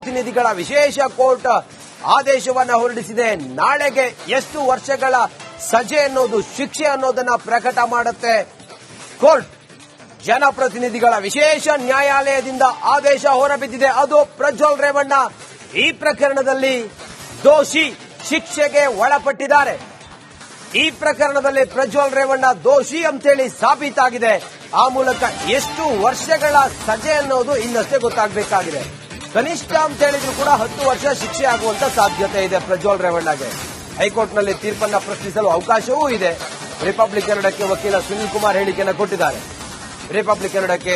ಜನಪ್ರತಿನಿಧಿಗಳ ವಿಶೇಷ ಕೋರ್ಟ್ ಆದೇಶವನ್ನ ಹೊರಡಿಸಿದೆ. ನಾಳೆಗೆ ಎಷ್ಟು ವರ್ಷಗಳ ಸಜೆ ಅನ್ನೋದು, ಶಿಕ್ಷೆ ಅನ್ನೋದನ್ನ ಪ್ರಕಟ ಮಾಡುತ್ತೆ ಕೋರ್ಟ್. ಜನಪ್ರತಿನಿಧಿಗಳ ವಿಶೇಷ ನ್ಯಾಯಾಲಯದಿಂದ ಆದೇಶ ಹೊರಬಿದ್ದಿದೆ. ಅದು ಪ್ರಜ್ವಲ್ ರೇವಣ್ಣ ಈ ಪ್ರಕರಣದಲ್ಲಿ ದೋಷಿ, ಶಿಕ್ಷೆಗೆ ಒಳಪಟ್ಟಿದ್ದಾರೆ. ಈ ಪ್ರಕರಣದಲ್ಲಿ ಪ್ರಜ್ವಲ್ ರೇವಣ್ಣ ದೋಷಿ ಅಂತೇಳಿ ಸಾಬೀತಾಗಿದೆ. ಆ ಮೂಲಕ ಎಷ್ಟು ವರ್ಷಗಳ ಸಜೆ ಅನ್ನೋದು ಇನ್ನಷ್ಟೇ ಗೊತ್ತಾಗಬೇಕಾಗಿದೆ. ಕನಿಷ್ಠ ಅಂತ ಹೇಳಿದ್ರು ಕೂಡ 10 ವರ್ಷ ಶಿಕ್ಷೆ ಆಗುವಂತ ಸಾಧ್ಯತೆ ಇದೆ ಪ್ರಜ್ವಲ್ ರೇವಣ್ಣಗೆ. ಹೈಕೋರ್ಟ್ನಲ್ಲಿ ತೀರ್ಪನ್ನ ಪ್ರಶ್ನಿಸಲು ಅವಕಾಶವೂ ಇದೆ. ರಿಪಬ್ಲಿಕ್ ಕನ್ನಡಕ್ಕೆ ವಕೀಲ ಸುನೀಲ್ ಕುಮಾರ್ ಹೇಳಿಕೆಯನ್ನು ಕೊಟ್ಟಿದ್ದಾರೆ. ರಿಪಬ್ಲಿಕ್ ಕನ್ನಡಕ್ಕೆ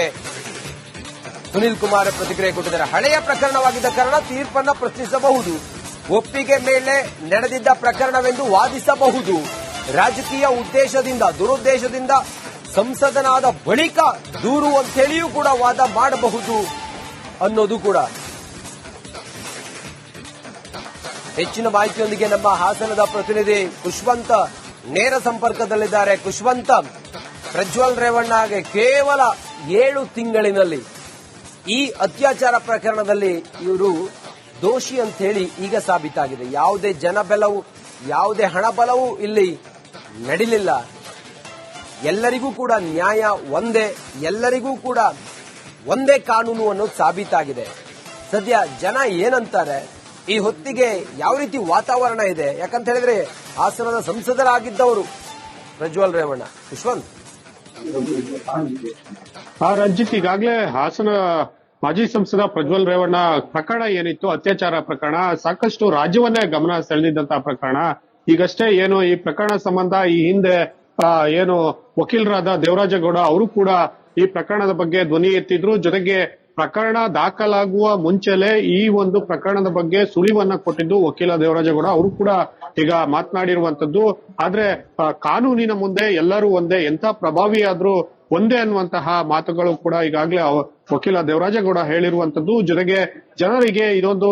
ಸುನೀಲ್ ಕುಮಾರ್ ಪ್ರತಿಕ್ರಿಯೆ ಕೊಟ್ಟಿದ್ದಾರೆ. ಹಳೆಯ ಪ್ರಕರಣವಾಗಿದ್ದ ಕಾರಣ ತೀರ್ಪನ್ನ ಪ್ರಶ್ನಿಸಬಹುದು, ಒಪ್ಪಿಗೆ ಮೇಲೆ ನಡೆದಿದ್ದ ಪ್ರಕರಣವೆಂದು ವಾದಿಸಬಹುದು, ರಾಜಕೀಯ ಉದ್ದೇಶದಿಂದ, ದುರುದ್ದೇಶದಿಂದ ಸಂಸದನಾದ ಬಳಿಕ ದೂರು ಅಂತ ಹೇಳಿಯೂ ಕೂಡ ವಾದ ಮಾಡಬಹುದು ಅನ್ನೋದು ಕೂಡ. ಹೆಚ್ಚಿನ ಮಾಹಿತಿಯೊಂದಿಗೆ ನಮ್ಮ ಹಾಸನದ ಪ್ರತಿನಿಧಿ ಖುಷ್ವಂತ್ ನೇರ ಸಂಪರ್ಕದಲ್ಲಿದ್ದಾರೆ. ಖುಷ್ವಂತ್, ಪ್ರಜ್ವಲ್ ರೇವಣ್ಣಗೆ ಕೇವಲ 7 ತಿಂಗಳಿನಲ್ಲಿ ಈ ಅತ್ಯಾಚಾರ ಪ್ರಕರಣದಲ್ಲಿ ಇವರು ದೋಷಿ ಅಂತ ಹೇಳಿ ಈಗ ಸಾಬೀತಾಗಿದೆ. ಯಾವುದೇ ಜನಬಲವು, ಯಾವುದೇ ಹಣಬಲವೂ ಇಲ್ಲಿ ನಡಿಲಿಲ್ಲ. ಎಲ್ಲರಿಗೂ ಕೂಡ ನ್ಯಾಯ ಒಂದೇ, ಎಲ್ಲರಿಗೂ ಕೂಡ ಒಂದೇ ಕಾನೂನು ಅನ್ನೋದು ಸಾಬೀತಾಗಿದೆ. ಸದ್ಯ ಜನ ಏನಂತಾರೆ, ಈ ಹೊತ್ತಿಗೆ ಯಾವ ರೀತಿ ವಾತಾವರಣ ಇದೆ? ಯಾಕಂತ ಹೇಳಿದ್ರೆ ಹಾಸನದ ಸಂಸದರಾಗಿದ್ದವರು ಪ್ರಜ್ವಲ್ ರೇವಣ್ಣ. ಯಶವಂತ್, ರಂಜಿತ್, ಈಗಾಗಲೇ ಹಾಸನ ಮಾಜಿ ಸಂಸದ ಪ್ರಜ್ವಲ್ ರೇವಣ್ಣ ಪ್ರಕರಣ ಏನಿತ್ತು, ಅತ್ಯಾಚಾರ ಪ್ರಕರಣ, ಸಾಕಷ್ಟು ರಾಜ್ಯವನ್ನೇ ಗಮನ ಸೆಳೆದಿದ್ದಂತಹ ಪ್ರಕರಣ. ಈಗಷ್ಟೇ ಏನು ಈ ಪ್ರಕರಣ ಸಂಬಂಧ ಈ ಹಿಂದೆ ಏನು ವಕೀಲರಾದ ದೇವರಾಜೇಗೌಡ ಅವರು ಕೂಡ ಈ ಪ್ರಕರಣದ ಬಗ್ಗೆ ಧ್ವನಿ ಎತ್ತಿದ್ರು. ಜೊತೆಗೆ ಪ್ರಕರಣ ದಾಖಲಾಗುವ ಮುಂಚೆಲೆ ಈ ಒಂದು ಪ್ರಕರಣದ ಬಗ್ಗೆ ಸುಳಿವನ್ನ ಕೊಟ್ಟಿದ್ದು ವಕೀಲ ದೇವರಾಜೇಗೌಡ ಅವರು ಕೂಡ ಈಗ ಮಾತನಾಡಿರುವಂತದ್ದು. ಆದ್ರೆ ಕಾನೂನಿನ ಮುಂದೆ ಎಲ್ಲರೂ ಒಂದೇ, ಎಂಥ ಪ್ರಭಾವಿಯಾದ್ರೂ ಒಂದೇ ಅನ್ನುವಂತಹ ಮಾತುಗಳು ಕೂಡ ಈಗಾಗಲೇ ವಕೀಲ ದೇವರಾಜೇಗೌಡ ಹೇಳಿರುವಂತದ್ದು. ಜೊತೆಗೆ ಜನರಿಗೆ ಇದೊಂದು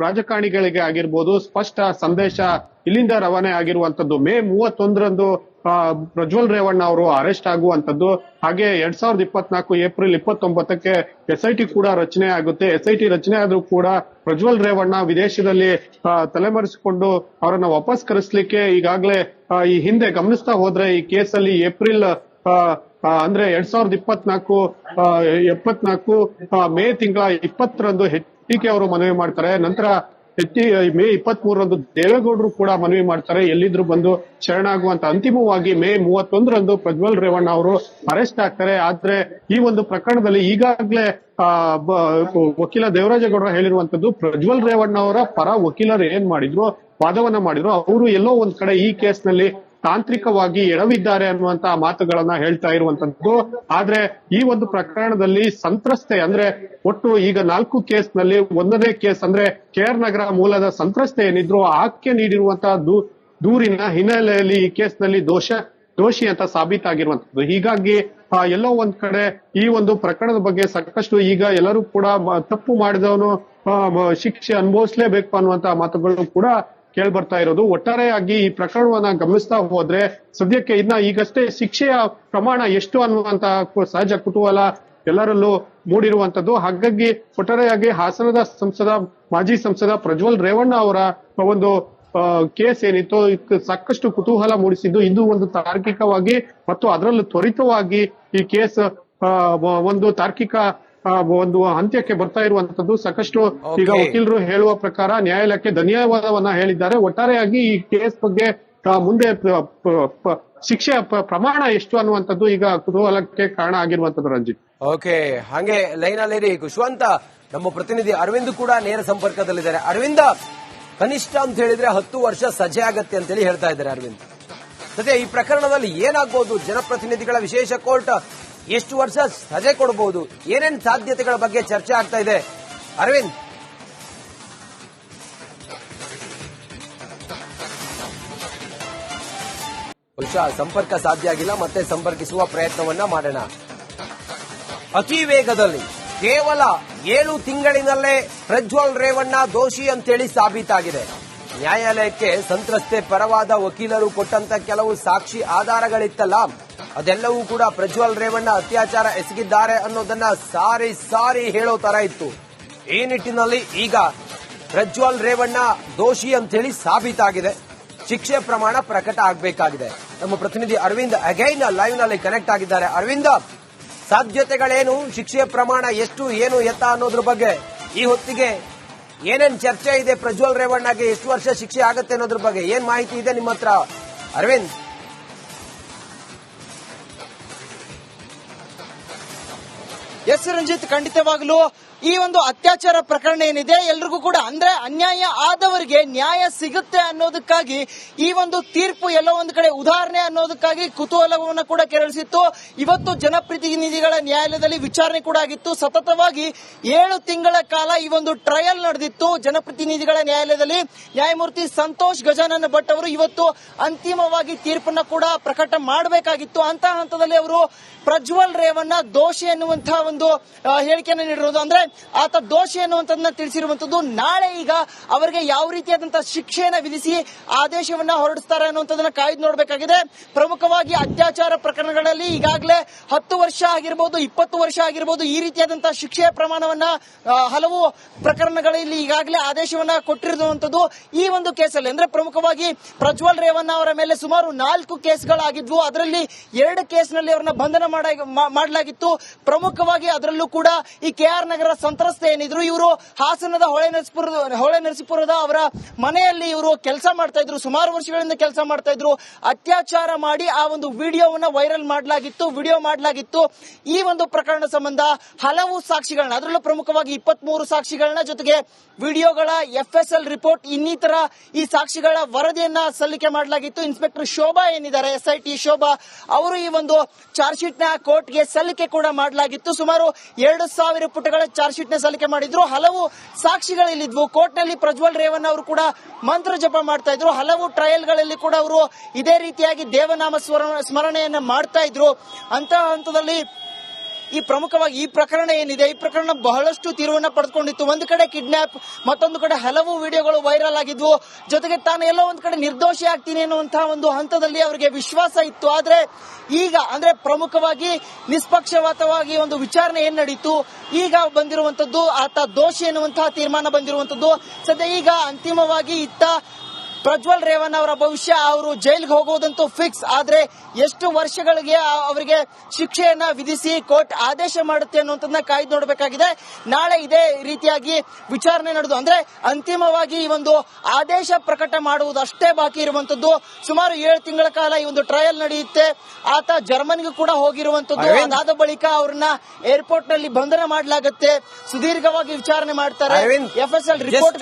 ರಾಜಕಾರಣಿಗಳಿಗೆ ಆಗಿರ್ಬೋದು ಸ್ಪಷ್ಟ ಸಂದೇಶ ಇಲ್ಲಿಂದ ರವಾನೆ ಆಗಿರುವಂತದ್ದು. ಮೇ 31ರಂದು ಪ್ರಜ್ವಲ್ ರೇವಣ್ಣ ಅವರು ಅರೆಸ್ಟ್ ಆಗುವಂತದ್ದು. ಹಾಗೆ 2024 ಏಪ್ರಿಲ್ 29ಕ್ಕೆ ಎಸ್ಐಟಿ ಕೂಡ ರಚನೆ ಆಗುತ್ತೆ. ಎಸ್ಐಟಿ ರಚನೆ ಆದ್ರೂ ಕೂಡ ಪ್ರಜ್ವಲ್ ರೇವಣ್ಣ ವಿದೇಶದಲ್ಲಿ ತಲೆಮರೆಸಿಕೊಂಡು ಅವರನ್ನ ವಾಪಸ್ ಕರೆಸಲಿಕ್ಕೆ ಈಗಾಗಲೇ ಈ ಹಿಂದೆ ಗಮನಿಸ್ತಾ ಹೋದ್ರೆ ಈ ಕೇಸಲ್ಲಿ ಏಪ್ರಿಲ್ ಅಂದ್ರೆ 2024 ಮೇ ತಿಂಗಳ 20ರಂದು HDK ಅವರು ಮನವಿ ಮಾಡ್ತಾರೆ. ನಂತರ ಮೇ 23ರಂದು ದೇವೇಗೌಡರು ಕೂಡ ಮನವಿ ಮಾಡ್ತಾರೆ, ಎಲ್ಲಿದ್ರು ಬಂದು ಶರಣಾಗುವಂತ. ಅಂತಿಮವಾಗಿ ಮೇ 31ರಂದು ಪ್ರಜ್ವಲ್ ರೇವಣ್ಣ ಅವರು ಅರೆಸ್ಟ್ ಆಗ್ತಾರೆ. ಆದ್ರೆ ಈ ಒಂದು ಪ್ರಕರಣದಲ್ಲಿ ಈಗಾಗಲೇ ವಕೀಲ ದೇವರಾಜೇಗೌಡ ಹೇಳಿರುವಂತದ್ದು, ಪ್ರಜ್ವಲ್ ರೇವಣ್ಣ ಅವರ ಪರ ವಕೀಲರು ಏನ್ ಮಾಡಿದ್ರು, ವಾದವನ್ನ ಮಾಡಿದ್ರು, ಅವರು ಎಲ್ಲೋ ಒಂದ್ ಕಡೆ ಈ ಕೇಸ್ನಲ್ಲಿ ತಾಂತ್ರಿಕವಾಗಿ ಎಡವಿದ್ದಾರೆ ಅನ್ನುವಂತ ಮಾತುಗಳನ್ನ ಹೇಳ್ತಾ ಇರುವಂತದ್ದು. ಆದ್ರೆ ಈ ಒಂದು ಪ್ರಕರಣದಲ್ಲಿ ಸಂತ್ರಸ್ತೆ ಅಂದ್ರೆ ಒಟ್ಟು ಈಗ 4 ಕೇಸ್ನಲ್ಲಿ 1ನೇ ಕೇಸ್ ಅಂದ್ರೆ KR ನಗರ ಮೂಲದ ಸಂತ್ರಸ್ತೆ ಏನಿದ್ರು ಆಕೆ ನೀಡಿರುವಂತಹ ದೂರಿನ ಹಿನ್ನೆಲೆಯಲ್ಲಿ ಈ ಕೇಸ್ನಲ್ಲಿ ದೋಷಿ ಅಂತ ಸಾಬೀತಾಗಿರುವಂತದ್ದು. ಹೀಗಾಗಿ ಎಲ್ಲೋ ಒಂದ್ ಕಡೆ ಈ ಒಂದು ಪ್ರಕರಣದ ಬಗ್ಗೆ ಸಾಕಷ್ಟು ಈಗ ಎಲ್ಲರೂ ಕೂಡ ತಪ್ಪು ಮಾಡಿದವನು ಶಿಕ್ಷೆ ಅನುಭವಿಸಲೇಬೇಕು ಅನ್ನುವಂತ ಮಾತುಗಳು ಕೂಡ ಕೇಳ್ಬರ್ತಾ ಇರೋದು. ಒಟ್ಟಾರೆಯಾಗಿ ಈ ಪ್ರಕರಣವನ್ನ ಗಮನಿಸ್ತಾ ಹೋದ್ರೆ ಸದ್ಯಕ್ಕೆ ಈಗಷ್ಟೇ ಶಿಕ್ಷೆಯ ಪ್ರಮಾಣ ಎಷ್ಟು ಅನ್ನುವಂತ ಸಹಜ ಕುತೂಹಲ ಎಲ್ಲರಲ್ಲೂ ಮೂಡಿರುವಂತದ್ದು. ಹಾಗಾಗಿ ಒಟ್ಟಾರೆಯಾಗಿ ಹಾಸನದ ಮಾಜಿ ಸಂಸದ ಪ್ರಜ್ವಲ್ ರೇವಣ್ಣ ಅವರ ಒಂದು ಕೇಸ್ ಏನಿತ್ತು ಸಾಕಷ್ಟು ಕುತೂಹಲ ಮೂಡಿಸಿದ್ದು. ಇದು ಒಂದು ತಾರ್ಕಿಕವಾಗಿ ಮತ್ತು ಅದರಲ್ಲೂ ತ್ವರಿತವಾಗಿ ಈ ಕೇಸ್ ಒಂದು ತಾರ್ಕಿಕ ಒಂದು ಅಂತ್ಯಕ್ಕೆ ಬರ್ತಾ ಇರುವಂತದ್ದು. ಸಾಕಷ್ಟು ಈಗ ವಕೀಲರು ಹೇಳುವ ಪ್ರಕಾರ ನ್ಯಾಯಾಲಯಕ್ಕೆ ಧನ್ಯವಾದವನ್ನ ಹೇಳಿದ್ದಾರೆ. ಒಟ್ಟಾರೆಯಾಗಿ ಈ ಕೇಸ್ ಬಗ್ಗೆ ಮುಂದೆ ಶಿಕ್ಷೆಯ ಪ್ರಮಾಣ ಎಷ್ಟು ಅನ್ನುವಂಥದ್ದು ಈಗ ಕುತೂಹಲಕ್ಕೆ ಕಾರಣ ಆಗಿರುವಂತದ್ದು. ರಂಜಿತ್, ಓಕೆ, ಹಾಗೆ ಲೈನ್ ಅಲ್ಲಿ ಖುಷ್ವಂತ, ನಮ್ಮ ಪ್ರತಿನಿಧಿ ಅರವಿಂದ್ ಕೂಡ ನೇರ ಸಂಪರ್ಕದಲ್ಲಿದ್ದಾರೆ. ಅರವಿಂದ, ಕನಿಷ್ಠ ಅಂತ ಹೇಳಿದ್ರೆ 10 ವರ್ಷ ಸಜೆ ಆಗತ್ತೆ ಅಂತೇಳಿ ಹೇಳ್ತಾ ಇದ್ದಾರೆ ಅರವಿಂದ್. ಸದ್ಯ ಈ ಪ್ರಕರಣದಲ್ಲಿ ಏನಾಗಬಹುದು? ಜನಪ್ರತಿನಿಧಿಗಳ ವಿಶೇಷ ಕೋರ್ಟ್ ಎಷ್ಟು ವರ್ಷ ಸಜೆ ಕೊಡಬಹುದು? ಏನೇನ್ ಸಾಧ್ಯತೆಗಳ ಬಗ್ಗೆ ಚರ್ಚೆ ಆಗ್ತಾ ಇದೆ ಅರವಿಂದ್? ಬಹುಶಃ ಸಂಪರ್ಕ ಸಾಧ್ಯ ಆಗಿಲ್ಲ, ಮತ್ತೆ ಸಂಪರ್ಕಿಸುವ ಪ್ರಯತ್ನವನ್ನ ಮಾಡೋಣ. ಅತಿ ವೇಗದಲ್ಲಿ ಕೇವಲ 7 ತಿಂಗಳಿನಲ್ಲೇ ಪ್ರಜ್ವಲ್ ರೇವಣ್ಣ ದೋಷಿ ಅಂತೇಳಿ ಸಾಬೀತಾಗಿದೆ. ನ್ಯಾಯಾಲಯಕ್ಕೆ ಸಂತ್ರಸ್ತೆ ಪರವಾದ ವಕೀಲರು ಕೊಟ್ಟಂತ ಕೆಲವು ಸಾಕ್ಷಿ ಆಧಾರಗಳಿತ್ತಲ್ಲ, ಅದೆಲ್ಲವೂ ಕೂಡ ಪ್ರಜ್ವಲ್ ರೇವಣ್ಣ ಅತ್ಯಾಚಾರ ಎಸಗಿದ್ದಾರೆ ಅನ್ನೋದನ್ನ ಸಾರಿ ಹೇಳೋ ತರ ಇತ್ತು. ಈ ನಿಟ್ಟಿನಲ್ಲಿ ಈಗ ಪ್ರಜ್ವಲ್ ರೇವಣ್ಣ ದೋಷಿ ಅಂತೇಳಿ ಸಾಬೀತಾಗಿದೆ. ಶಿಕ್ಷೆ ಪ್ರಮಾಣ ಪ್ರಕಟ ಆಗಬೇಕಾಗಿದೆ. ನಮ್ಮ ಪ್ರತಿನಿಧಿ ಅರವಿಂದ್ ಅಗೈನ್ ಲೈವ್ ನಲ್ಲಿ ಕನೆಕ್ಟ್ ಆಗಿದ್ದಾರೆ. ಅರವಿಂದ್, ಸಾಧ್ಯತೆಗಳೇನು, ಶಿಕ್ಷೆಯ ಪ್ರಮಾಣ ಎಷ್ಟು, ಏನು ಎತ್ತ ಅನ್ನೋದ್ರ ಬಗ್ಗೆ ಈ ಹೊತ್ತಿಗೆ ಏನೇನ್ ಚರ್ಚೆ ಇದೆ? ಪ್ರಜ್ವಲ್ ರೇವಣ್ಣಗೆ ಎಷ್ಟು ವರ್ಷ ಶಿಕ್ಷೆ ಆಗುತ್ತೆ ಅನ್ನೋದ್ರ ಬಗ್ಗೆ ಏನ್ ಮಾಹಿತಿ ಇದೆ ನಿಮ್ಮ ಹತ್ರ ಅರವಿಂದ್? ಎಸ್ ರಂಜಿತ್, ಖಂಡಿತವಾಗಲೂ ಈ ಒಂದು ಅತ್ಯಾಚಾರ ಪ್ರಕರಣ ಏನಿದೆ ಎಲ್ರಿಗೂ ಕೂಡ ಅಂದ್ರೆ ಅನ್ಯಾಯ ಆದವರಿಗೆ ನ್ಯಾಯ ಸಿಗುತ್ತೆ ಅನ್ನೋದಕ್ಕಾಗಿ ಈ ಒಂದು ತೀರ್ಪು ಎಲ್ಲೋ ಒಂದು ಕಡೆ ಉದಾಹರಣೆ ಅನ್ನೋದಕ್ಕಾಗಿ ಕುತೂಹಲವನ್ನು ಕೂಡ ಕೆರಳಿಸಿತ್ತು. ಇವತ್ತು ಜನಪ್ರತಿನಿಧಿಗಳ ನ್ಯಾಯಾಲಯದಲ್ಲಿ ವಿಚಾರಣೆ ಕೂಡ ಆಗಿತ್ತು. ಸತತವಾಗಿ 7 ತಿಂಗಳ ಕಾಲ ಈ ಒಂದು ಟ್ರಯಲ್ ನಡೆದಿತ್ತು ಜನಪ್ರತಿನಿಧಿಗಳ ನ್ಯಾಯಾಲಯದಲ್ಲಿ. ನ್ಯಾಯಮೂರ್ತಿ ಸಂತೋಷ್ ಗಜಾನನ ಭಟ್ ಅವರು ಇವತ್ತು ಅಂತಿಮವಾಗಿ ತೀರ್ಪನ್ನ ಕೂಡ ಪ್ರಕಟ ಮಾಡಬೇಕಾಗಿತ್ತು. ಅಂತ ಹಂತದಲ್ಲಿ ಅವರು ಪ್ರಜ್ವಲ್ ರೇವಣ್ಣ ದೋಷಿ ಎನ್ನುವಂತಹ ಒಂದು ಹೇಳಿಕೆಯನ್ನು ನೀಡಿರೋದು, ಅಂದ್ರೆ ಆತ ದೋಷಿ ಎನ್ನುವಂತದನ್ನ ತಿಳಿಸಿರುವಂತದ್ದು. ನಾಳೆ ಈಗ ಅವರಿಗೆ ಯಾವ ರೀತಿಯಾದಂತಹ ಶಿಕ್ಷೆಯನ್ನು ವಿಧಿಸಿ ಆದೇಶವನ್ನ ಹೊರಡಿಸ್ತಾರೆ ಅನ್ನುವಂಥದ್ದನ್ನ ಕಾಯ್ದು ನೋಡಬೇಕಾಗಿದೆ. ಪ್ರಮುಖವಾಗಿ ಅತ್ಯಾಚಾರ ಪ್ರಕರಣಗಳಲ್ಲಿ ಈಗಾಗಲೇ 10 ವರ್ಷ ಆಗಿರಬಹುದು, 20 ವರ್ಷ ಆಗಿರಬಹುದು, ಈ ರೀತಿಯಾದಂತಹ ಶಿಕ್ಷೆಯ ಪ್ರಮಾಣವನ್ನ ಹಲವು ಪ್ರಕರಣಗಳಲ್ಲಿ ಈಗಾಗಲೇ ಆದೇಶವನ್ನ ಕೊಟ್ಟಿರುವಂತದ್ದು. ಈ ಒಂದು ಕೇಸಲ್ಲಿ ಅಂದ್ರೆ ಪ್ರಮುಖವಾಗಿ ಪ್ರಜ್ವಲ್ ರೇವಣ್ಣ ಅವರ ಮೇಲೆ ಸುಮಾರು 4 ಕೇಸ್ಗಳಾಗಿದ್ವು. ಅದರಲ್ಲಿ 2 ಕೇಸ್ನಲ್ಲಿ ಅವರನ್ನ ಬಂಧನ ಮಾಡಲಾಗಿತ್ತು. ಪ್ರಮುಖವಾಗಿ ಅದರಲ್ಲೂ ಕೂಡ ಈ KR ನಗರ ಸಂತ್ರಸ್ತೆ ಏನಿದ್ರು, ಇವರು ಹಾಸನದ ಹೊಳೆ ನರಸೀಪುರದ ಅವರ ಮನೆಯಲ್ಲಿ ಇವರು ಕೆಲಸ ಮಾಡ್ತಾ ಇದ್ರು, ಸುಮಾರು ವರ್ಷಗಳಿಂದ ಕೆಲಸ ಮಾಡ್ತಾ ಇದ್ರು. ಅತ್ಯಾಚಾರ ಮಾಡಿ ಆ ಒಂದು ವಿಡಿಯೋವನ್ನ ವೈರಲ್ ಮಾಡಲಾಗಿತ್ತು. ಈ ಒಂದು ಪ್ರಕರಣ ಸಂಬಂಧ ಹಲವು ಸಾಕ್ಷಿಗಳನ್ನ, ಅದರಲ್ಲೂ ಪ್ರಮುಖವಾಗಿ 23 ಸಾಕ್ಷಿಗಳನ್ನ, ಜೊತೆಗೆ ವಿಡಿಯೋಗಳ FSL ರಿಪೋರ್ಟ್, ಇನ್ನಿತರ ಈ ಸಾಕ್ಷಿಗಳ ವರದಿಯನ್ನ ಸಲ್ಲಿಕೆ ಮಾಡಲಾಗಿತ್ತು. ಇನ್ಸ್ಪೆಕ್ಟರ್ ಶೋಭಾ ಏನಿದ್ದಾರೆ, SIT ಶೋಭಾ ಅವರು ಈ ಒಂದು ಚಾರ್ಜ್ ಶೀಟ್ ನ ಕೋರ್ಟ್ಗೆ ಸಲ್ಲಿಕೆ ಕೂಡ ಮಾಡಲಾಗಿತ್ತು. ಸುಮಾರು 2000 ಪುಟಗಳ ಚಾರ್ಜ್ ಶೀಟ್ ನ ಸಲ್ಲಿಕೆ ಮಾಡಿದ್ರು. ಹಲವು ಸಾಕ್ಷಿಗಳಿಲ್ಲಿದ್ವು. ಕೋರ್ಟ್ ನಲ್ಲಿ ಪ್ರಜ್ವಲ್ ರೇವಣ್ಣ ಅವರು ಕೂಡ ಮಂತ್ರ ಜಪ ಮಾಡ್ತಾ ಇದ್ರು. ಹಲವು ಟ್ರಯಲ್ ಗಳಲ್ಲಿ ಕೂಡ ಅವರು ಇದೇ ರೀತಿಯಾಗಿ ದೇವನಾಮ ಸ್ಮರಣೆಯನ್ನ ಮಾಡ್ತಾ ಇದ್ರು. ಅಂತ ಹಂತದಲ್ಲಿ ಈ ಪ್ರಮುಖವಾಗಿ ಈ ಪ್ರಕರಣ ಏನಿದೆ, ಈ ಪ್ರಕರಣ ಬಹಳಷ್ಟು ತಿರುವನ್ನ ಪಡೆದುಕೊಂಡಿತ್ತು. ಒಂದು ಕಡೆ ಕಿಡ್ನಾಪ್, ಮತ್ತೊಂದು ಕಡೆ ಹಲವು ವಿಡಿಯೋಗಳು ವೈರಲ್ ಆಗಿದ್ವು. ಜೊತೆಗೆ ತಾನು ಎಲ್ಲೋ ಒಂದು ಕಡೆ ನಿರ್ದೋಷಿ ಆಗ್ತೀನಿ ಅನ್ನುವಂತಹ ಒಂದು ಹಂತದಲ್ಲಿ ಅವರಿಗೆ ವಿಶ್ವಾಸ ಇತ್ತು. ಆದ್ರೆ ಈಗ ಅಂದ್ರೆ ಪ್ರಮುಖವಾಗಿ ನಿಷ್ಪಕ್ಷಪಾತವಾಗಿ ಒಂದು ವಿಚಾರಣೆ ಏನ್ ನಡೀತು, ಈಗ ಬಂದಿರುವಂತದ್ದು ಆತ ದೋಷಿ ಎನ್ನುವಂತಹ ತೀರ್ಮಾನ ಬಂದಿರುವಂತದ್ದು. ಸದ್ಯ ಈಗ ಅಂತಿಮವಾಗಿ ಇತ್ತ ಪ್ರಜ್ವಲ್ ರೇವಣ್ಣ ಅವರ ಭವಿಷ್ಯ, ಅವರು ಜೈಲಿಗೆ ಹೋಗೋದಂತೂ ಫಿಕ್ಸ್. ಆದ್ರೆ ಎಷ್ಟು ವರ್ಷಗಳಿಗೆ ಅವರಿಗೆ ಶಿಕ್ಷೆಯನ್ನ ವಿಧಿಸಿ ಕೋರ್ಟ್ ಆದೇಶ ಮಾಡುತ್ತೆ ಅನ್ನುವಂಥದ್ದನ್ನ ಕಾಯ್ದು ನೋಡಬೇಕಾಗಿದೆ. ನಾಳೆ ಇದೇ ರೀತಿಯಾಗಿ ವಿಚಾರಣೆ ನಡೆದು ಅಂದ್ರೆ ಅಂತಿಮವಾಗಿ ಈ ಒಂದು ಆದೇಶ ಪ್ರಕಟ ಮಾಡುವುದು ಅಷ್ಟೇ ಬಾಕಿ ಇರುವಂತದ್ದು. ಸುಮಾರು 7 ತಿಂಗಳ ಕಾಲ ಈ ಒಂದು ಟ್ರಯಲ್ ನಡೆಯುತ್ತೆ. ಆತ ಜರ್ಮನಿಗೂ ಕೂಡ ಹೋಗಿರುವಂತದ್ದು. ಅದಾದ ಬಳಿಕ ಅವ್ರನ್ನ ಏರ್ಪೋರ್ಟ್ ನಲ್ಲಿ ಬಂಧನ ಮಾಡಲಾಗುತ್ತೆ. ಸುದೀರ್ಘವಾಗಿ ವಿಚಾರಣೆ ಮಾಡ್ತಾರೆ. FSL report